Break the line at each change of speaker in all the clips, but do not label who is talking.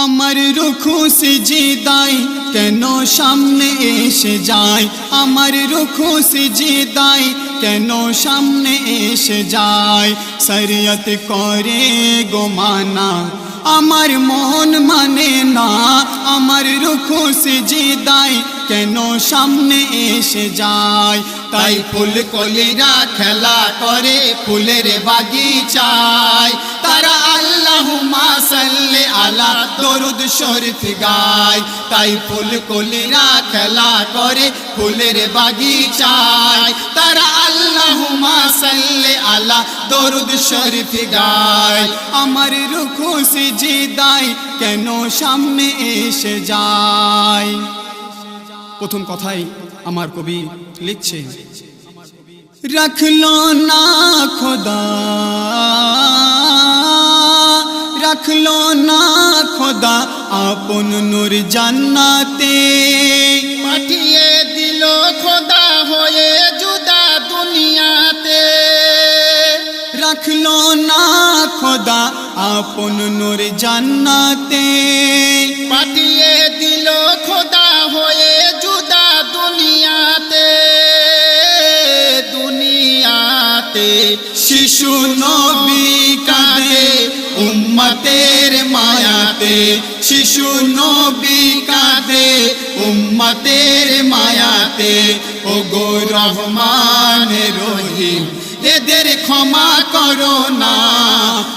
আমার রুখু সিজদায় কেন সামনে এসে যায়, আমার রুখু সিজদায় কেন সামনে এসে যায়। শরিয়ত করে গোমানা আমার মন মানে না, আমার রুখু সিজদায় কেন সামনে এসে যায়। তাই ফুল কলিরা খেলা করে ফুলের বাগিচায়, তারা আল্লাহুম্মা সাল্লি আলা দরুদ শরীফ গায়। তাই ফুল কলিরা খেলা করে ফুলের বাগিচায়, তারা আল্লাহুম্মা সাল্লি আলা দরুদ শরীফ গায়। আমার রুকু সিজদায় কেন সামনে এসে যায়। প্রথম কথাই আমার কবি লিখছে, রাখলো না খোদা, রাখলো না খোদা আপন নূর জান্নাতে,
পাঠিয়ে দিল খোদা হয়ে জুদা দুনিয়াতে।
রাখলো না খোদা আপন নূর জান্নাতে,
পাঠিয়ে দিল খোদা হয়ে জুদা দুনিয়াতে। দুনিয়াতে
শিশু নবী কাঁদে উম্মতের মায়াতে, শিশু নবী কাঁদে উম্মতের মায়াতে। ও গো রহমান রহিম এদের ক্ষমা করো না।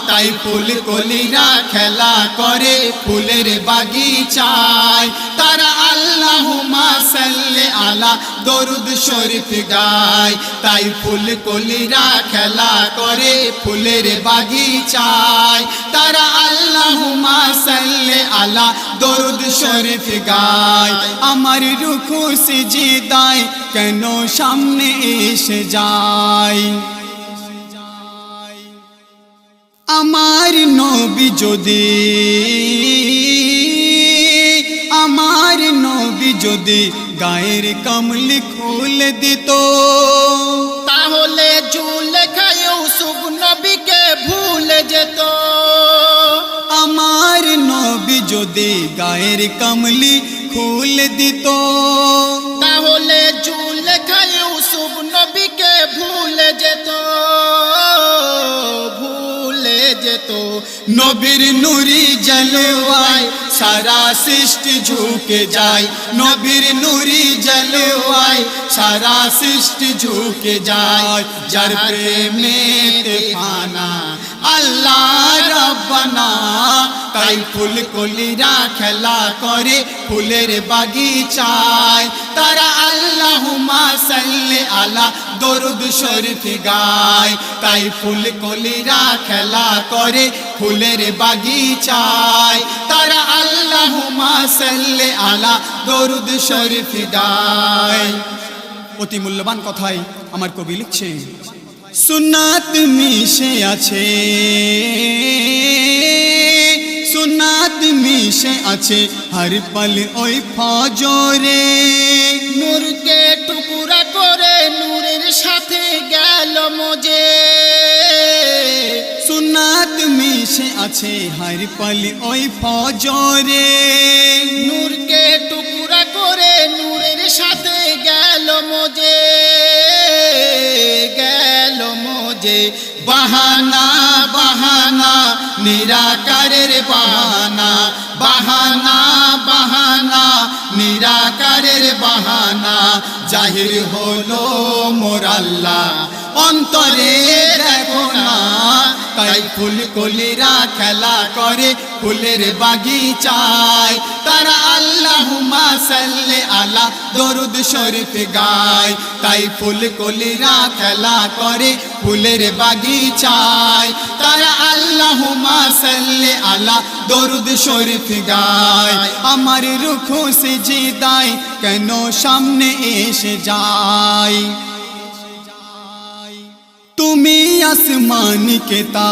তাই ফুল কলিরা খেলা করে ফুলের বাগিচায়, তারা আল্লাহুম্মা সাল্লি আলা দরুদ শরীফ গায়। তাই ফুল কলিরা খেলা করে ফুলের বাগিচায়, তারা আল্লাহুম্মা সাল্লি আলা দরুদ শরীফ গায়। আমার রুকু সিজদায় কেন সামনে এসে যায়। আমার নবী যদি, আমার নবী যদি গায়ের কমলি খুলে দিত,
তাহলে জুলেখা ইউসুফ নবীকে ভুলে যেত।
আমার নবী যদি গায়ের কমলি খুলে দিত,
তাহলে জুলেখা ইউসুফ নবীকে ভুলে যেত। ভুলে যেত।
নবীর নূরি জলওয়ায় সারা সৃষ্টি ঝুঁকে যায়, নবীর নূরি জলওয়ায় সারা সৃষ্টি ঝুঁকে যায়। যার প্রেমেতে ফানা আল্লাহ রব্বানা, তাই ফুল কলিরা খেলা করে ফুলের বাগিচায়, তারা আল্লাহুম্মা সাল্লি আলা দরুদ শরীফ গায়। তাই ফুল কলিরা খেলা করে ফুলের বাগিচায়, তারা আল্লাহুম্মা সাল্লি আলা দরুদ শরীফ গায়। অতি মূল্যবান কথাই আমার কবি লিখছে, সুন্নাত মিশে আছে, সুন্নাত মিশে আছে হর পল ওই ফজরে।
নূরকে টুকরা করে নূরের সাথে গেল মজে।
সুন্নাত মিশে আছে হর পল ওই ফজরে।
নূরকে টুকরা করে নূরের সাথে গেল মজে। গেল মজে।
বাহানা বাহানা নিরাকারের বাহানা, বাহানা বাহানা নিরাকারের বাহানা। জাহির হলো মোর আল্লাহ অন্তরে দেখো না, তাই ফুল কলিরা খেলা করে ফুলের বাগিচায়, তারা আল্লাহুম্মা সাল্লি আলা দরুদ শরীফ গায়। তাই ফুল কলিরা খেলা করে ফুলের বাগিচায়, তারা আল্লাহুম্মা সাল্লি আলা দরুদ শরীফ গায়। আমার রুকু সিজদায় কেন সামনে এসে যায়। তুমি আসমানি কিতাব,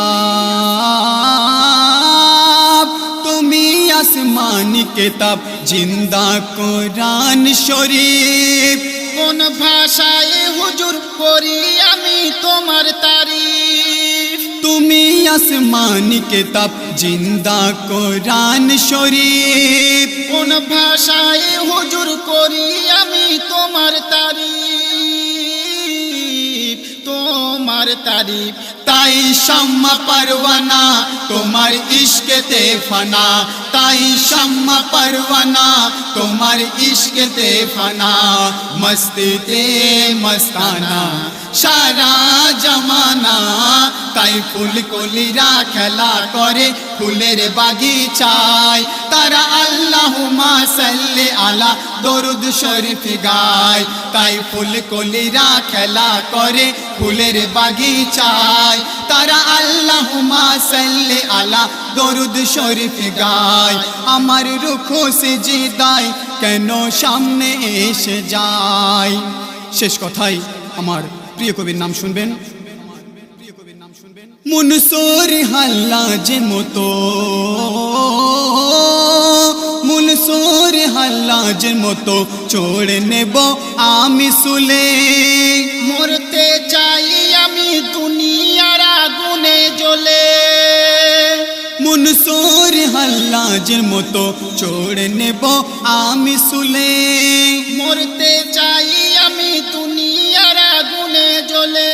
তুমি আসমানি কিতাব জিন্দা কোরআন শরীফ।
কোন ভাষায় হুজুর করি আমি তোমার তারিফ।
তুমি আসমানি কিতাব জিন্দা কোরআন শরীফ
কোন ভাষায় হুজুর করি আমি তোমার তারিফ, তোমার তারিফ।
তাই শাম্মা পরওয়ানা তোমার ইশকেতে ফানা, তাই শাম্মা পরওয়ানা তোমার ইশকেতে ফানা। মস্তিতে মস্তানা সারা জমানা, তাই ফুল কলিরা খেলা করে ফুলের বাগিচায়। তারা আল্লাহুম্মা সাল্লি আলা দরুদ শরীফ গায়, তাই ফুল কলিরা খেলা করে ফুলের বাগিচায়। তারা আল্লাহুম্মা সাল্লি আলা দরুদ শরীফ গায়। আমার রুখু সিজদায় কেন সামনে এসে যায়। শেষ কথাই আমার প্রিয় কবির নাম শুনবেন। মুনসুর হাল্লাজের মতো, মুনসুর হাল্লাজের মতো চোড় নেব আমি সুলে।
মরতে চাই আমি দুনিয়ার আগুনে জ্বলে,
মুনসুর হাল্লাজের মতো চোড় নেব আমি সুলে।
মরতে চাই আমি দুনিয়ার আগুনে জ্বলে,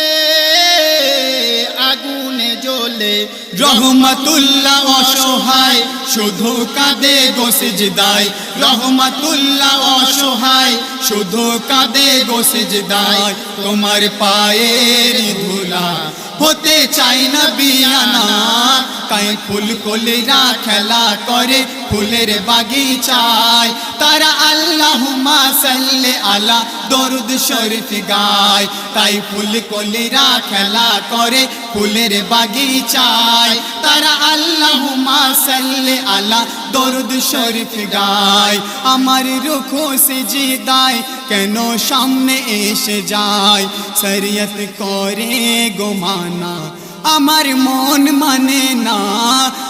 আগুনে জ্বলে।
রহমাতুল্লাহ অসহায় শুধু কাঁদে গো সিজদায়, রহমাতুল্লাহ অসহায় শুধু কাঁদে গো সিজদায়। তোমার পায়ের ধুলা হতে চাই না বিয়ানা, তাই ফুল কলিরা খেলা করে ফুলের বাগিচায়। তারা আল্লাহুম্মা সাল্লি আলা দরুদ শরীফ গায়, তাই ফুল কলিরা খেলা করে ফুলের বাগিচায়। তারা আল্লাহুম্মা সাল্লি আলা দরুদ শরীফ গায়। আমার রুখু সিজদায় কেন সামনে এসে যায়। শরীয়ত করে গোমানা আমার মন মানে না,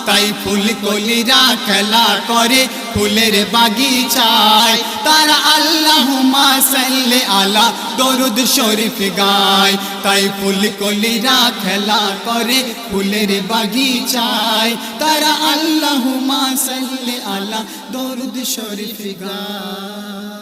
তাই ফুল কলিরা খেলা করে ফুলের বাগিচায়। তারা আল্লাহুম্মা সাল্লি আলা দরুদ শরীফ গায়, তাই ফুল কলিরা খেলা করে ফুলের বাগিচায়। তারা আল্লাহুম্মা সাল্লি আলা দরুদ শরীফ গায়।